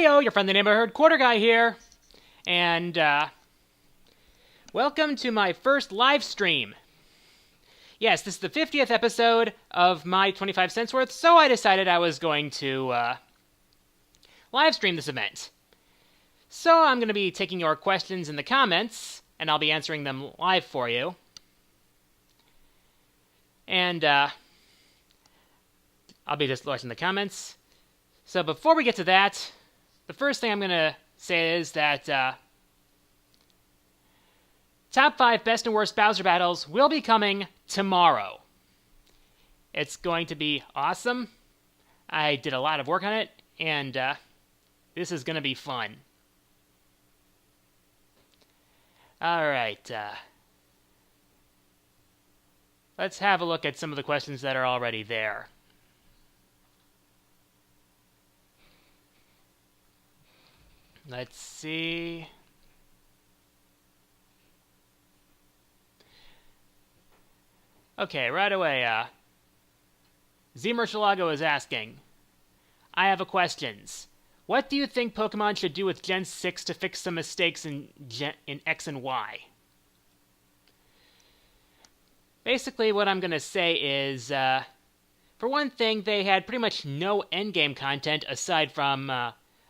Heyo, your friendly neighborhood quarter guy here, and welcome to my first live stream. Yes, this is the 50th episode of my 25 cents worth, so I decided I was going to live stream this event. So I'm going to be taking your questions in the comments, and I'll be answering them live for you. And I'll be just watching the comments. So before we get to that, the first thing I'm going to say is that Top 5 Best and Worst Bowser Battles will be coming tomorrow. It's going to be awesome. I did a lot of work on it, and this is going to be fun. Alright, let's have a look at some of the questions that are already there. Let's see. Okay, right away, Z Murcielago is asking, I have a questions. What do you think Pokemon should do with Gen 6 to fix some mistakes in X and Y? Basically, what I'm going to say is, for one thing, they had pretty much no endgame content aside from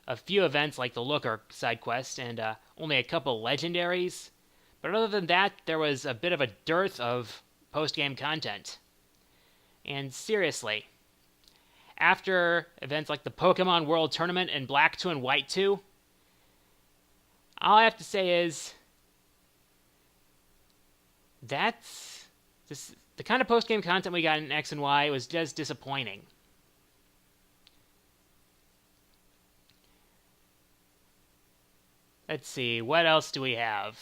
a few events like the Looker side quest and only a couple legendaries. But other than that, there was a bit of a dearth of post-game content. And seriously, after events like the Pokemon World Tournament and Black 2 and White 2, all I have to say is that's this, the kind of post-game content we got in X and Y was just disappointing. Let's see, what else do we have?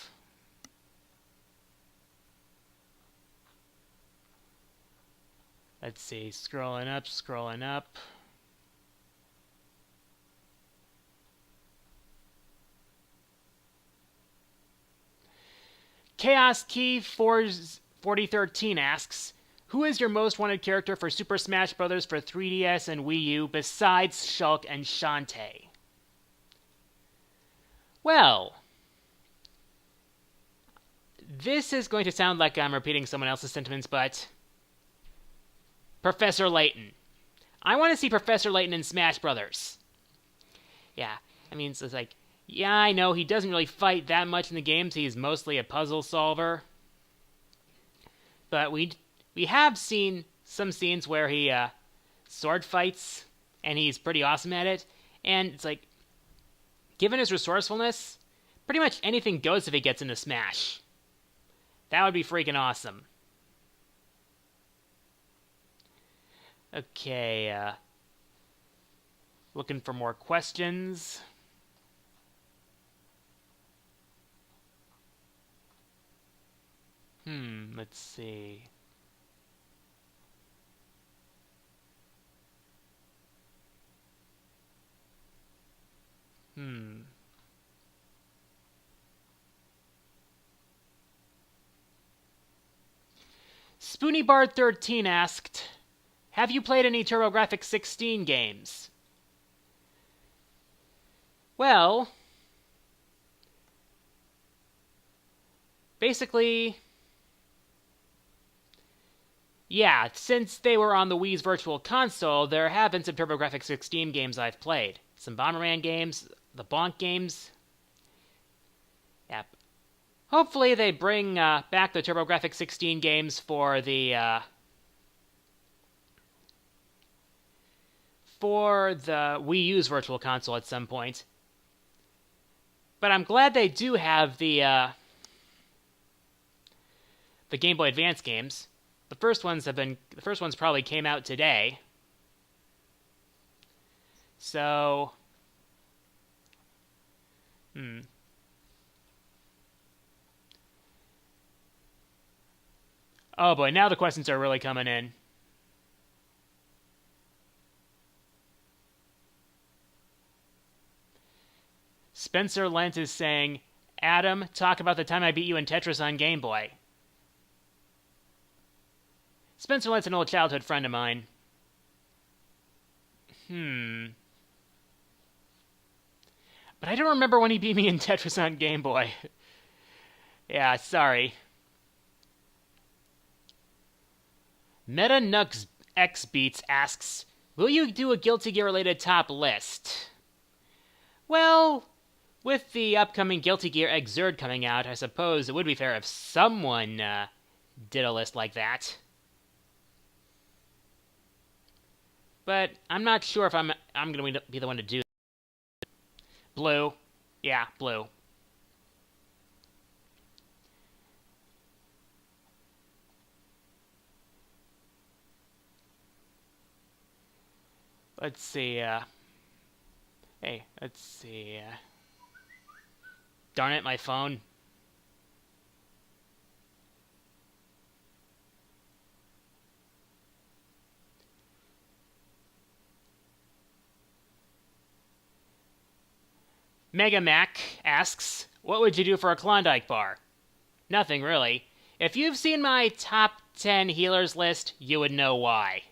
Let's see, scrolling up. Chaos Key 4013 asks, who is your most wanted character for Super Smash Bros. For 3DS and Wii U besides Shulk and Shantae? Well, this is going to sound like I'm repeating someone else's sentiments, but Professor Layton. I want to see Professor Layton in Smash Brothers. Yeah, I mean, so it's like, yeah, I know he doesn't really fight that much in the games. He's mostly a puzzle solver. But we have seen some scenes where he sword fights, and he's pretty awesome at it. And it's like, given his resourcefulness, pretty much anything goes if he gets into Smash. That would be freaking awesome. Okay, looking for more questions. Let's see. SpoonieBard13 asked, have you played any TurboGrafx 16 games? Well, basically, yeah, since they were on the Wii's Virtual Console, there have been some TurboGrafx 16 games I've played. Some Bomberman games, the Bonk games. Yep. Hopefully they bring back the TurboGrafx 16 games for the Wii U's Virtual Console at some point. But I'm glad they do have the Game Boy Advance games. The first ones probably came out today. So, oh boy, now the questions are really coming in. Spencer Lent is saying, Adam, talk about the time I beat you in Tetris on Game Boy. Spencer Lent's an old childhood friend of mine. But I don't remember when he beat me in Tetris on Game Boy. Yeah, sorry. Meta Nux X Beats asks, will you do a Guilty Gear related top list? Well, with the upcoming Guilty Gear Xrd coming out, I suppose it would be fair if someone did a list like that. But I'm not sure if I'm going to be the one to do it. Blue. Yeah, blue. Let's see, hey, let's see, darn it, my phone. Mega Mac asks, what would you do for a Klondike bar? Nothing, really. If you've seen my top 10 healers list, you would know why.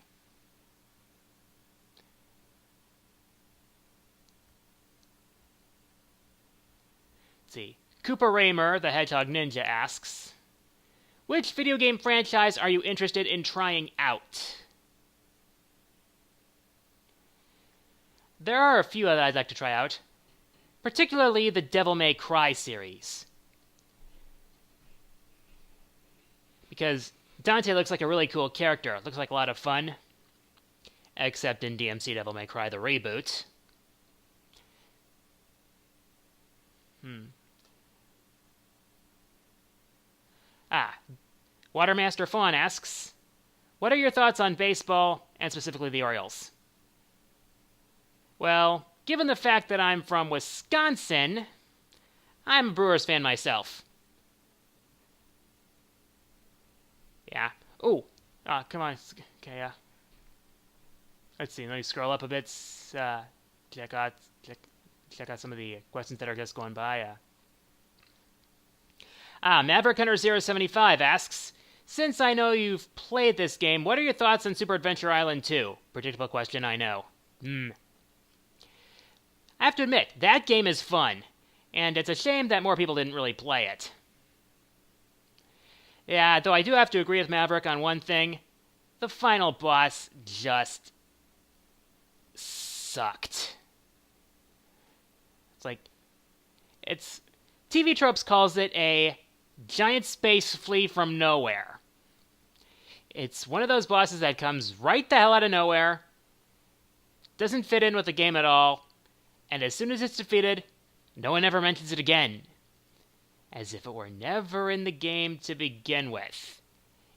Let's see. Cooper Raymer, the Hedgehog Ninja, asks, which video game franchise are you interested in trying out? There are a few that I'd like to try out, particularly the Devil May Cry series. Because Dante looks like a really cool character. Looks like a lot of fun. Except in DMC Devil May Cry, the reboot. Watermaster Fawn asks, what are your thoughts on baseball, and specifically the Orioles? Well, given the fact that I'm from Wisconsin, I'm a Brewers fan myself. Yeah. Ooh. Come on. Okay, let's see. Let me scroll up a bit. Check out some of the questions that are just going by. Maverick Hunter 075 asks, since I know you've played this game, what are your thoughts on Super Adventure Island 2? Predictable question, I know. I have to admit, that game is fun, and it's a shame that more people didn't really play it. Yeah, though I do have to agree with Maverick on one thing. The final boss just sucked. TV Tropes calls it a giant space flea from nowhere. It's one of those bosses that comes right the hell out of nowhere, doesn't fit in with the game at all, and as soon as it's defeated, no one ever mentions it again. As if it were never in the game to begin with.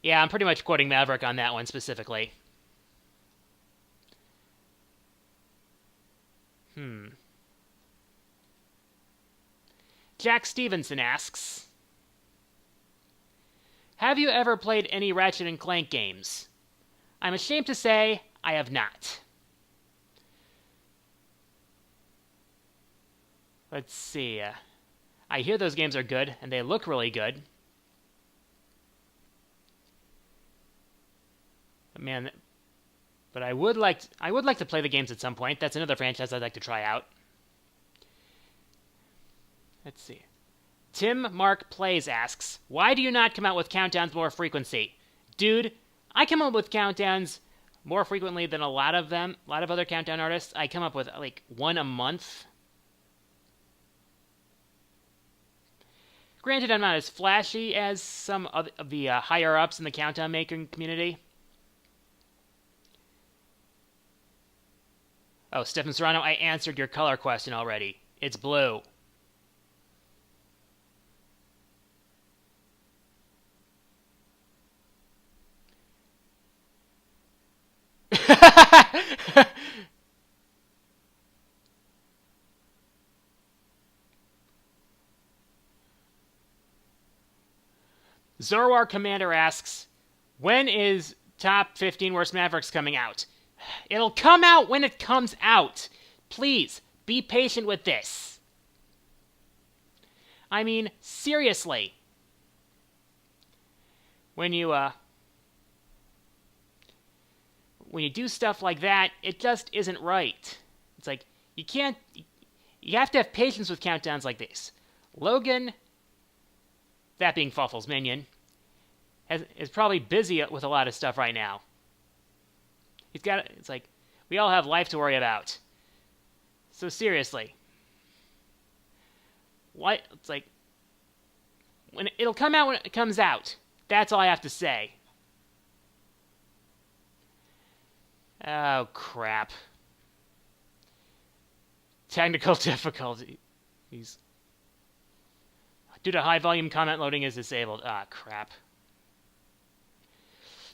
Yeah, I'm pretty much quoting Maverick on that one specifically. Jack Stevenson asks, have you ever played any Ratchet & Clank games? I'm ashamed to say I have not. Let's see. I hear those games are good, and they look really good. But I would like to play the games at some point. That's another franchise I'd like to try out. Let's see. Tim Mark Plays asks, why do you not come out with countdowns more frequency? Dude, I come up with countdowns more frequently than a lot of other countdown artists. I come up with like one a month. Granted, I'm not as flashy as some of the higher-ups in the countdown making community. Oh, Stephen Serrano, I answered your color question already. It's blue. Zorwar Commander asks, when is Top 15 Worst Mavericks coming out? It'll come out when it comes out. Please, be patient with this. I mean, seriously. When you do stuff like that, it just isn't right. It's like, you can't... You have to have patience with countdowns like these. Logan, that being Fawful's minion, is probably busy with a lot of stuff right now. It's like, we all have life to worry about. So seriously. What? It's like, it'll come out when it comes out. That's all I have to say. Oh, crap. Technical difficulties. Due to high volume comment loading is disabled. Ah, crap.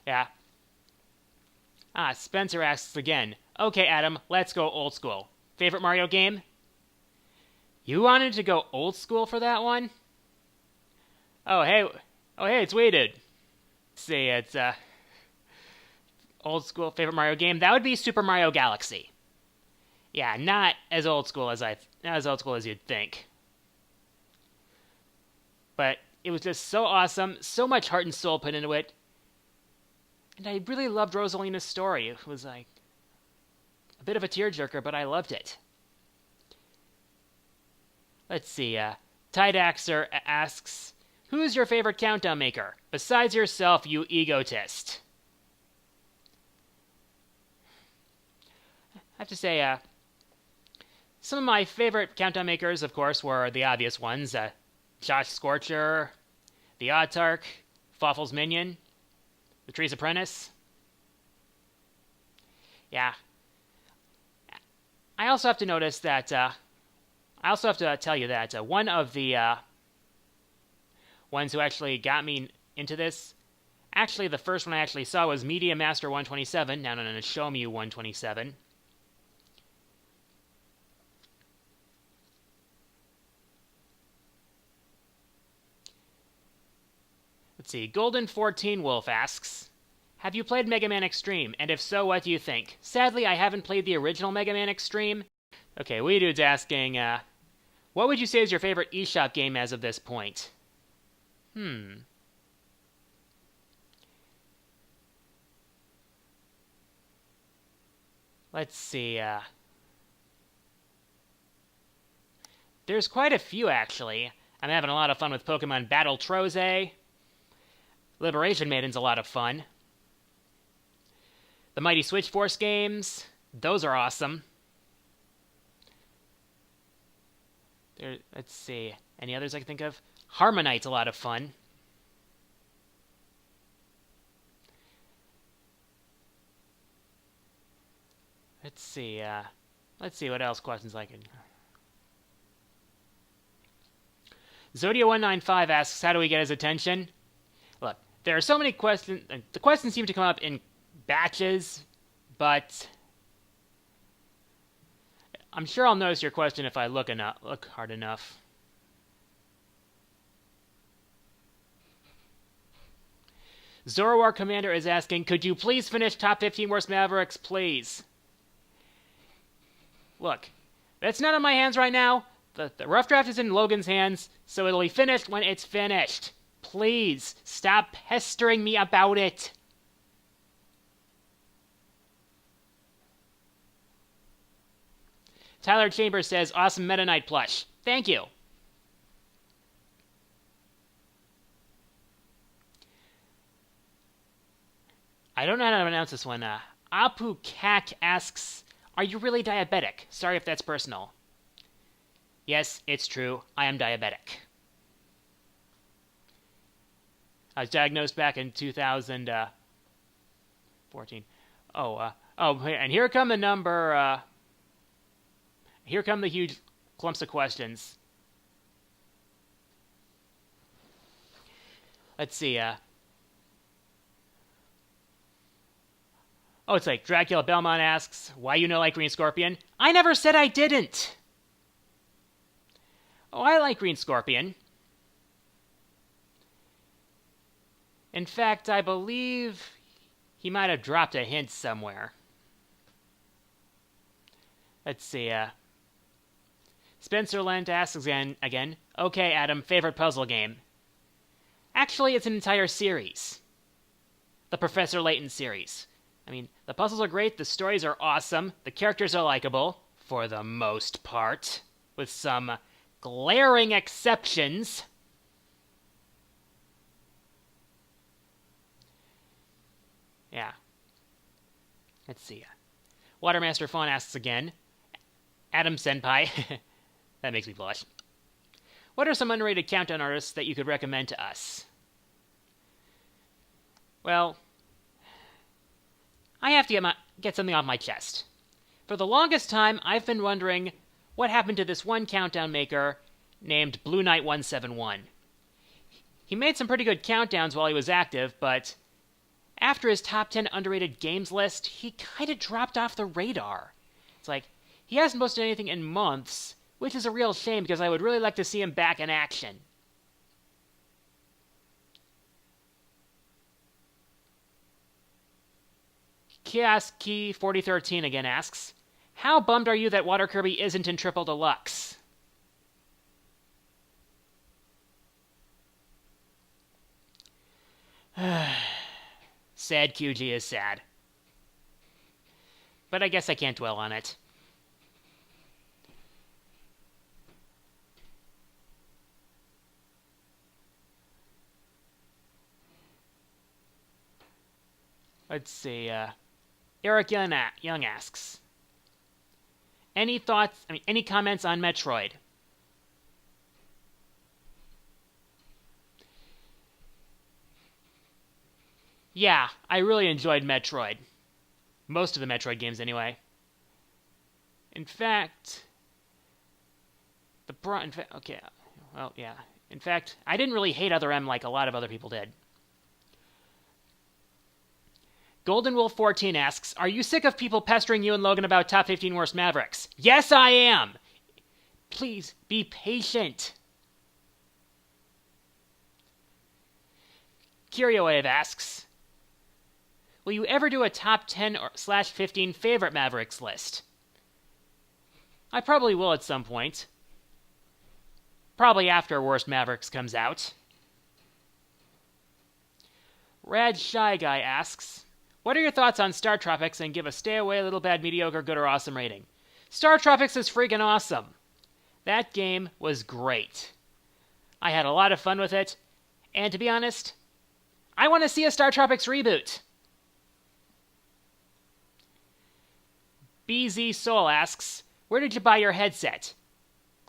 Yeah. Spencer asks again. Okay, Adam, let's go old school. Favorite Mario game? You wanted to go old school for that one? Oh, hey, it's Weighted. See, it's, old school favorite Mario game. That would be Super Mario Galaxy. Yeah, not as old school as you'd think. But it was just so awesome, so much heart and soul put into it. And I really loved Rosalina's story. It was like a bit of a tearjerker, but I loved it. Let's see, Tidaxer asks, who's your favorite countdown maker? Besides yourself, you egotist. I have to say, some of my favorite countdown makers, of course, were the obvious ones. Josh Scorcher, the Autarch, Fawful's Minion, the Tree's Apprentice. Yeah. I also have to notice that, I also have to tell you that one of the ones who actually got me into this, actually the first one I actually saw was Media Master 127, now known as Show Me 127. Let's see, Golden 14 Wolf asks, have you played Mega Man Extreme? And if so, what do you think? Sadly, I haven't played the original Mega Man Extreme. Okay, Wee Dude's asking, what would you say is your favorite eShop game as of this point? Let's see, there's quite a few, actually. I'm having a lot of fun with Pokemon Battle Troze. Liberation Maiden's a lot of fun. The Mighty Switch Force games, those are awesome. Let's see, any others I can think of? Harmonite's a lot of fun. Let's see what else questions I can... Zodia195 asks, how do we get his attention? Look, there are so many questions. The questions seem to come up in batches, but I'm sure I'll notice your question if I look hard enough. Zorowar Commander is asking, could you please finish Top 15 Worst Mavericks, please? Look, that's not in my hands right now. The rough draft is in Logan's hands, so it'll be finished when it's finished. Please, stop pestering me about it. Tyler Chambers says, awesome Meta Knight plush. Thank you. I don't know how to pronounce this one. Apu Kak asks, are you really diabetic? Sorry if that's personal. Yes, it's true. I am diabetic. I was diagnosed back in 2014. And here come the here come the huge clumps of questions. Let's see, it's like Dracula Belmont asks, why you know like Green Scorpion? I never said I didn't! Oh, I like Green Scorpion. In fact, I believe he might have dropped a hint somewhere. Let's see, Spencer Lent asks again, okay, Adam, favorite puzzle game? Actually, it's an entire series. The Professor Layton series. I mean, the puzzles are great, the stories are awesome, the characters are likable, for the most part. with some glaring exceptions. Yeah. Let's see. Watermaster Fawn asks again. Adam Senpai. That makes me blush. What are some underrated countdown artists that you could recommend to us? Well, I have to get something off my chest. For the longest time, I've been wondering what happened to this one countdown maker named Blue Knight 171. He made some pretty good countdowns while he was active, but after his top 10 underrated games list, he kind of dropped off the radar. It's like, he hasn't posted anything in months, which is a real shame because I would really like to see him back in action. Kioski 4013 again asks, how bummed are you that Water Kirby isn't in Triple Deluxe? Sad QG is sad. But I guess I can't dwell on it. Let's see, Eric Young asks, any comments on Metroid? Yeah, I really enjoyed Metroid. Most of the Metroid games, anyway. In fact, okay, well, yeah. In fact, I didn't really hate Other M like a lot of other people did. Golden Wolf 14 asks, are you sick of people pestering you and Logan about top 15 worst Mavericks? Yes, I am! Please, be patient. Kiriowave asks, will you ever do a top 10/15 favorite Mavericks list? I probably will at some point. Probably after Worst Mavericks comes out. Rad Shy Guy asks, what are your thoughts on Star Tropics, and give a stay away, little bad, mediocre, good, or awesome rating? Star Tropics is freaking awesome. That game was great. I had a lot of fun with it, and to be honest, I want to see a Star Tropics reboot. BZ Soul asks, where did you buy your headset?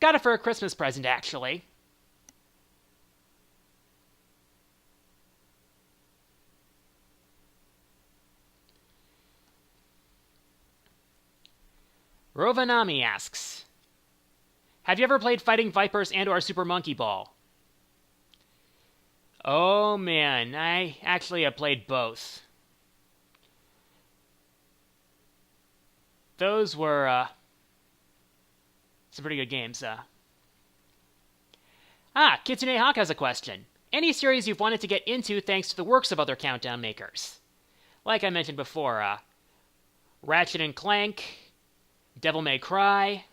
Got it for a Christmas present, actually. Rovanami asks, have you ever played Fighting Vipers and or Super Monkey Ball? Oh man, I actually have played both. Those were some pretty good games. Kitsune Hawk has a question. Any series you've wanted to get into thanks to the works of other countdown makers? Like I mentioned before, Ratchet and Clank, Devil May Cry.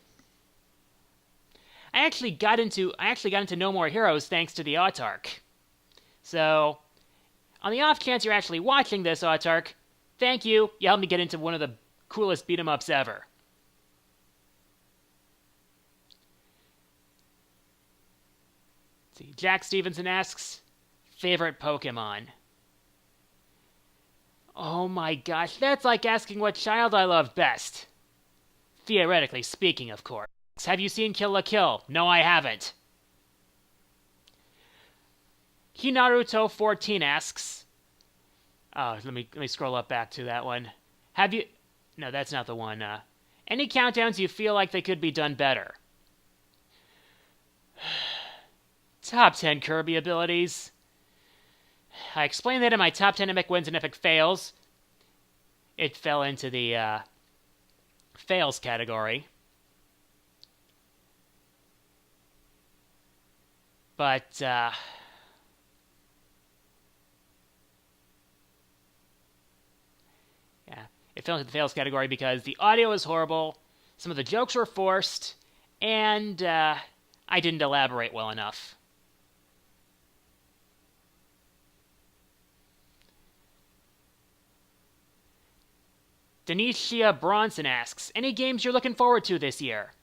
I actually got into No More Heroes thanks to the Autark. So, on the off chance you're actually watching this, Autark, thank you. You helped me get into one of the coolest beat-em-ups ever. Let's see, Jack Stevenson asks, favorite Pokemon? Oh my gosh, that's like asking what child I love best. Theoretically speaking, of course. Have you seen Kill la Kill? No, I haven't. Hinaruto14 asks, let me scroll up back to that one. Have you... No, that's not the one. Any countdowns you feel like they could be done better? Top 10 Kirby abilities. I explained that in my top 10 epic wins and epic fails. It fell into the fails category. But, yeah, it fell into the fails category because the audio was horrible, some of the jokes were forced, and I didn't elaborate well enough. Denicia Bronson asks, any games you're looking forward to this year?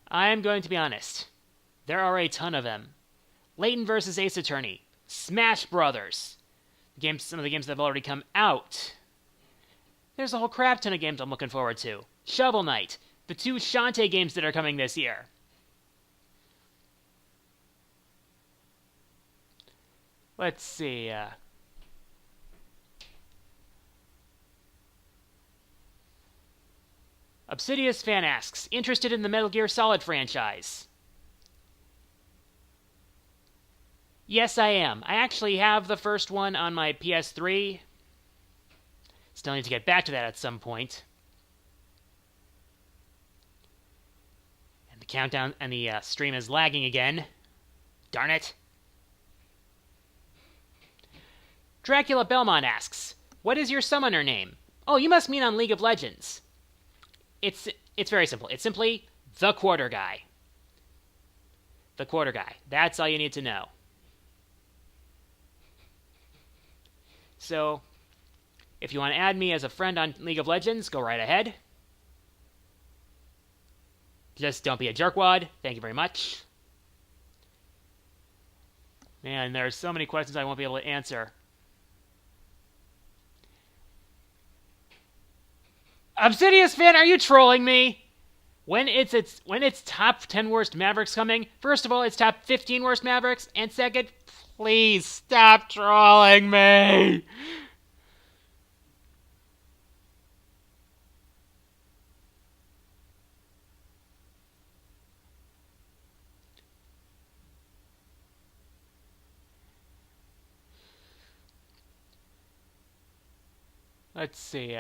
I am going to be honest. There are a ton of them. Layton vs. Ace Attorney. Smash Brothers. Some of the games that have already come out. There's a whole crap ton of games I'm looking forward to. Shovel Knight. The 2 Shantae games that are coming this year. Let's see. Obsidious fan asks, interested in the Metal Gear Solid franchise? Yes, I am. I actually have the first one on my PS3. Still need to get back to that at some point. And the countdown and the stream is lagging again. Darn it. Dracula Belmont asks, what is your summoner name? Oh, you must mean on League of Legends. It's very simple. It's simply the Quarter Guy. The Quarter Guy. That's all you need to know. So, if you want to add me as a friend on League of Legends, go right ahead. Just don't be a jerkwad. Thank you very much. Man, there are so many questions I won't be able to answer. Obsidious fan, are you trolling me? When it's top 10 worst Mavericks coming, first of all, it's top 15 worst Mavericks, and second, please stop trolling me. Let's see,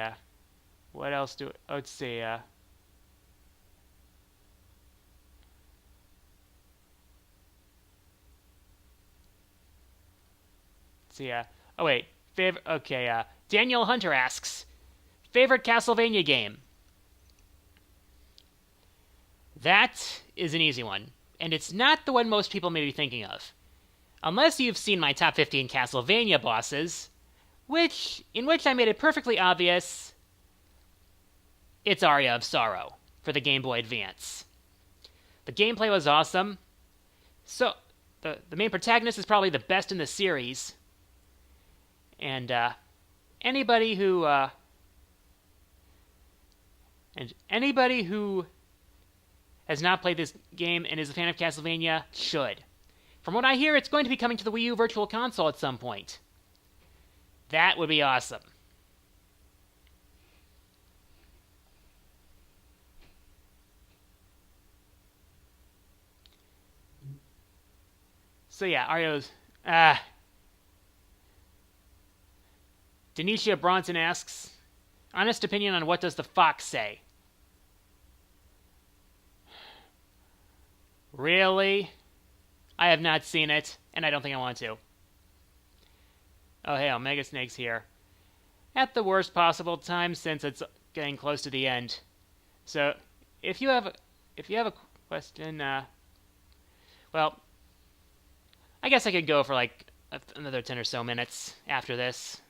what else let's see, oh wait, Daniel Hunter asks, favorite Castlevania game? That is an easy one, and it's not the one most people may be thinking of. Unless you've seen my top 15 Castlevania bosses, in which I made it perfectly obvious, it's Aria of Sorrow for the Game Boy Advance. The gameplay was awesome. So, the main protagonist is probably the best in the series. And anybody who has not played this game and is a fan of Castlevania should. From what I hear, it's going to be coming to the Wii U Virtual Console at some point. That would be awesome. So yeah, Ario's... Denisha Bronson asks, honest opinion on what does the fox say? Really? I have not seen it, and I don't think I want to. Oh hey, Omega Snake's here. At the worst possible time since it's getting close to the end. So, if you have a question, well, I guess I could go for like another 10 or so minutes after this.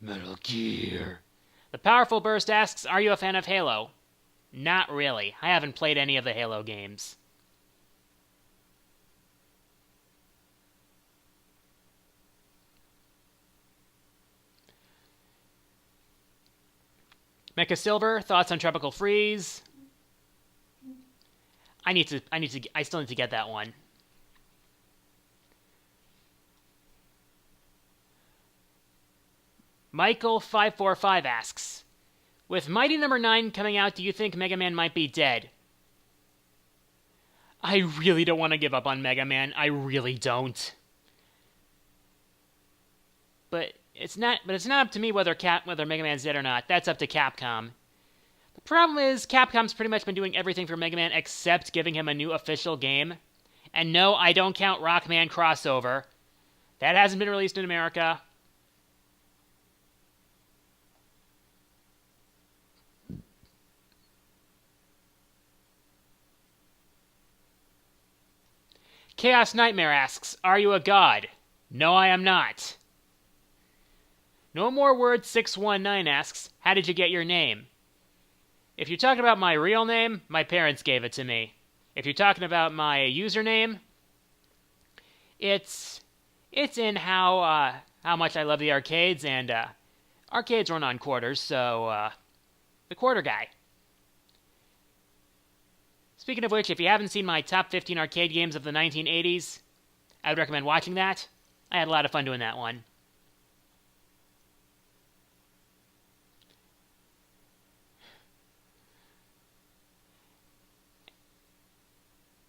Metal Gear. The Powerful Burst asks, are you a fan of Halo? Not really. I haven't played any of the Halo games. Mecha Silver, thoughts on Tropical Freeze? I still need to get that one. Michael545 asks, with Mighty Number 9 coming out, do you think Mega Man might be dead? I really don't want to give up on Mega Man. I really don't. But it's not up to me whether Mega Man's dead or not. That's up to Capcom. The problem is Capcom's pretty much been doing everything for Mega Man except giving him a new official game. And no, I don't count Rockman Crossover. That hasn't been released in America. Chaos Nightmare asks, are you a god? No, I am not. No More Words 619 asks, how did you get your name? If you're talking about my real name, my parents gave it to me. If you're talking about my username, it's in how much I love the arcades, and arcades run on quarters, so the quarter guy. Speaking of which, if you haven't seen my top 15 arcade games of the 1980s, I would recommend watching that. I had a lot of fun doing that one.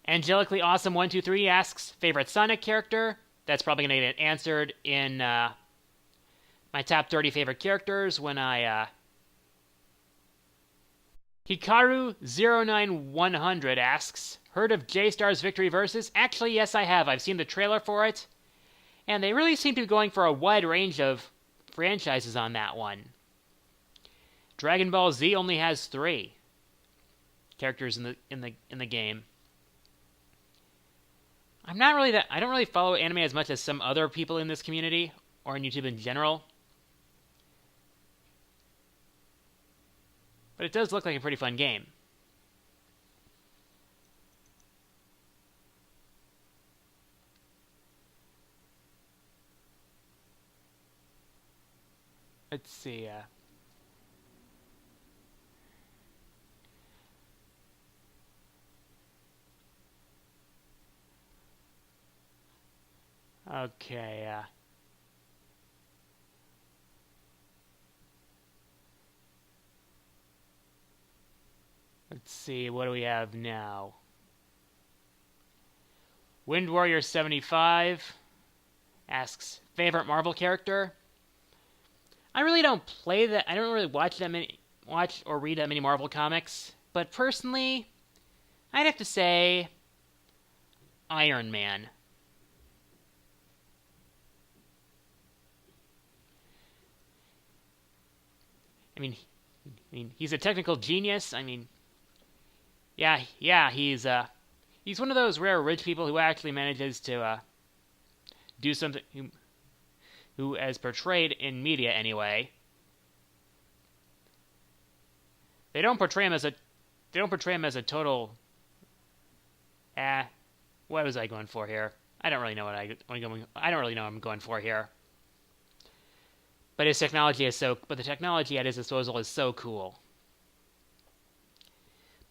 Angelically Awesome 123 asks, favorite Sonic character? That's probably going to get answered in my top 30 favorite characters when I... Hikaru09100 asks, heard of J-Star's Victory Versus? Actually, yes, I have. I've seen the trailer for it. And they really seem to be going for a wide range of franchises on that one. Dragon Ball Z only has 3 characters in the game. I don't really follow anime as much as some other people in this community or on YouTube in general. But it does look like a pretty fun game. Let's see. Okay. Let's see. What do we have now? Wind Warrior 75 asks, favorite Marvel character? I really don't play that. I don't really watch or read that many Marvel comics. But personally, I'd have to say Iron Man. I mean, he's a technical genius. I mean, yeah, he's one of those rare rich people who actually manages to do something. Who, as portrayed in media anyway, they don't portray him as a total. What was I going for here? I don't really know I don't really know what I'm going for here. But the technology at his disposal is so cool.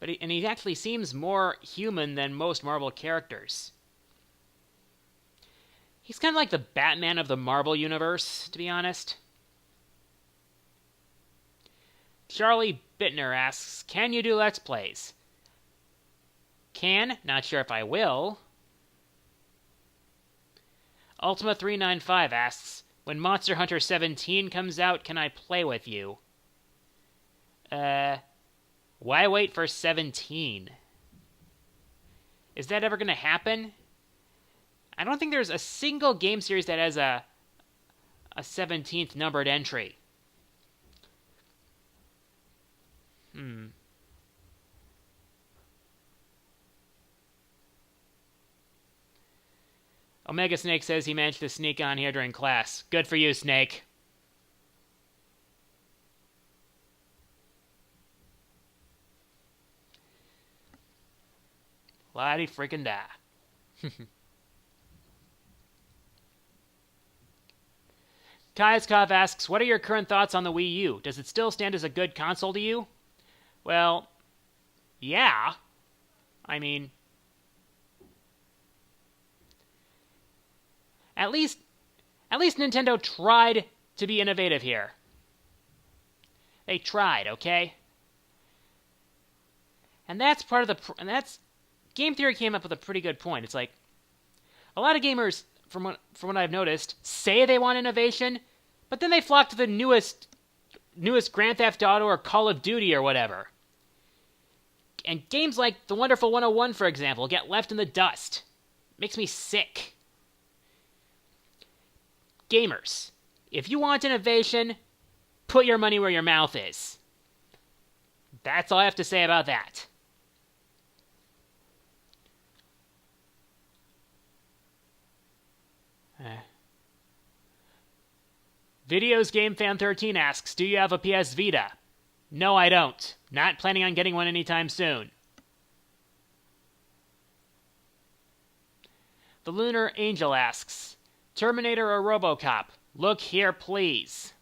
And he actually seems more human than most Marvel characters. He's kind of like the Batman of the Marvel universe, to be honest. Charlie Bittner asks, can you do Let's Plays? Can, not sure if I will. Ultima395 asks, when Monster Hunter 17 comes out, can I play with you? Why wait for 17? Is that ever going to happen? I don't think there's a single game series that has a 17th numbered entry. Omega Snake says he managed to sneak on here during class. Good for you, Snake. La-di freaking da. Kaiskov asks, what are your current thoughts on the Wii U? Does it still stand as a good console to you? Well, yeah. I mean, at least Nintendo tried to be innovative here. They tried, okay? And that's Game Theory came up with a pretty good point. It's like, a lot of gamers, from what I've noticed, say they want innovation, but then they flock to the newest Grand Theft Auto or Call of Duty or whatever. And games like The Wonderful 101, for example, get left in the dust. Makes me sick. Gamers, if you want innovation, put your money where your mouth is. That's all I have to say about that. Videos Game Fan 13 asks, do you have a PS Vita? No, I don't. Not planning on getting one anytime soon. The Lunar Angel asks, Terminator or RoboCop? Look here, please.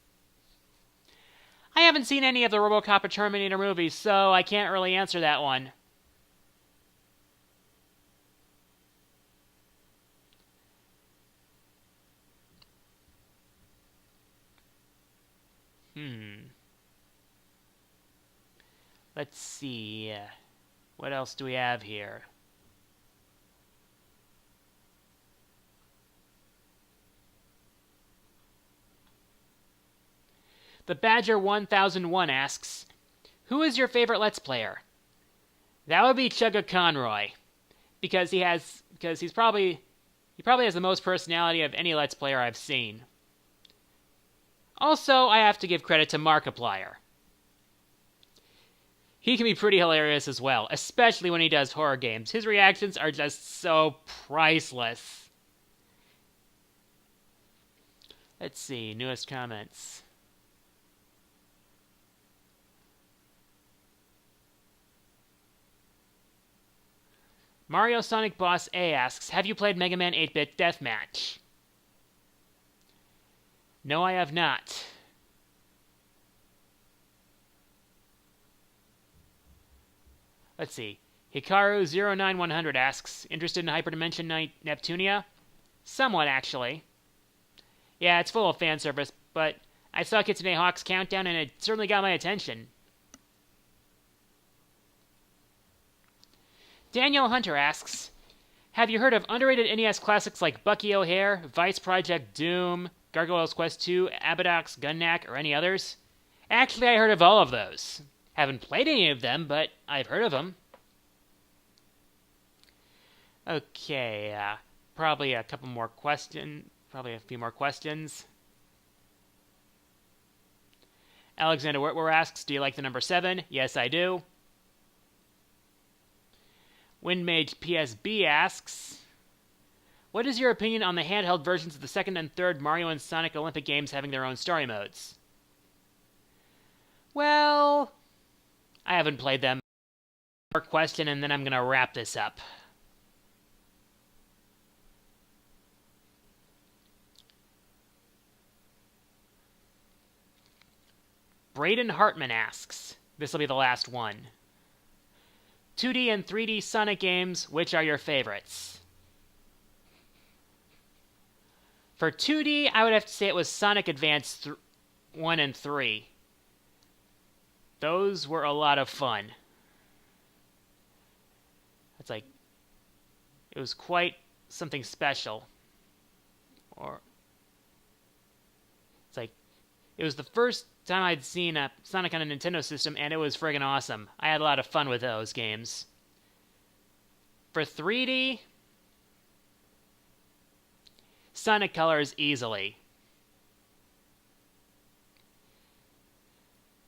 I haven't seen any of the RoboCop or Terminator movies, so I can't really answer that one. Let's see. What else do we have here? The Badger 1001 asks, who is your favorite Let's Player? That would be Chugga Conroy, because he probably has the most personality of any Let's Player I've seen. Also, I have to give credit to Markiplier. He can be pretty hilarious as well, especially when he does horror games. His reactions are just so priceless. Let's see, newest comments. Mario Sonic Boss A asks, have you played Mega Man 8-Bit Deathmatch? No, I have not. Let's see. Hikaru09100 asks, interested in Hyperdimension Neptunia? Somewhat, actually. Yeah, it's full of fan service, but I saw Kitsune Hawk's countdown and it certainly got my attention. Daniel Hunter asks, have you heard of underrated NES classics like Bucky O'Hare, Vice Project Doom, Gargoyle's Quest 2, Abadox, Gunnak, or any others? Actually, I heard of all of those. Haven't played any of them, but I've heard of them. Okay, probably a few more questions. Alexander Whitwer asks, do you like the number 7? Yes, I do. Windmage PSB asks, what is your opinion on the handheld versions of the second and third Mario and Sonic Olympic games having their own story modes? Well, I haven't played them. More question, and then I'm going to wrap this up. Braden Hartman asks, this will be the last one. 2D and 3D Sonic games, which are your favorites? For 2D, I would have to say it was Sonic Advance 1 and 3. Those were a lot of fun. It was quite something special. It was the first time I'd seen a Sonic on a Nintendo system, and it was friggin' awesome. I had a lot of fun with those games. For 3D, Sonic Colors easily.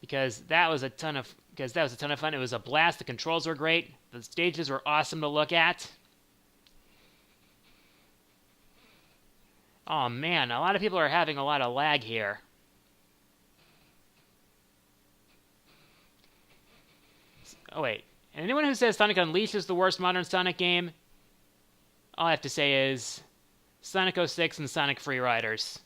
Because that was a ton of fun. It was a blast. The controls were great. The stages were awesome to look at. Oh man, a lot of people are having a lot of lag here. Oh wait, and anyone who says Sonic Unleashed is the worst modern Sonic game, all I have to say is Sonic 06 and Sonic Free Riders.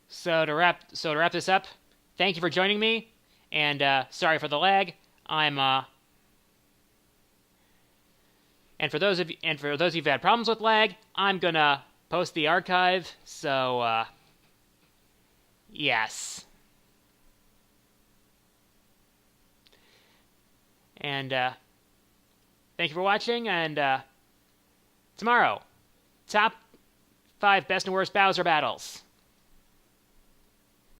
So to wrap this up, thank you for joining me, and sorry for the lag. And for those of you who've had problems with lag, I'm gonna post the archive. So yes. And thank you for watching. And tomorrow, top 5 best and worst Bowser battles.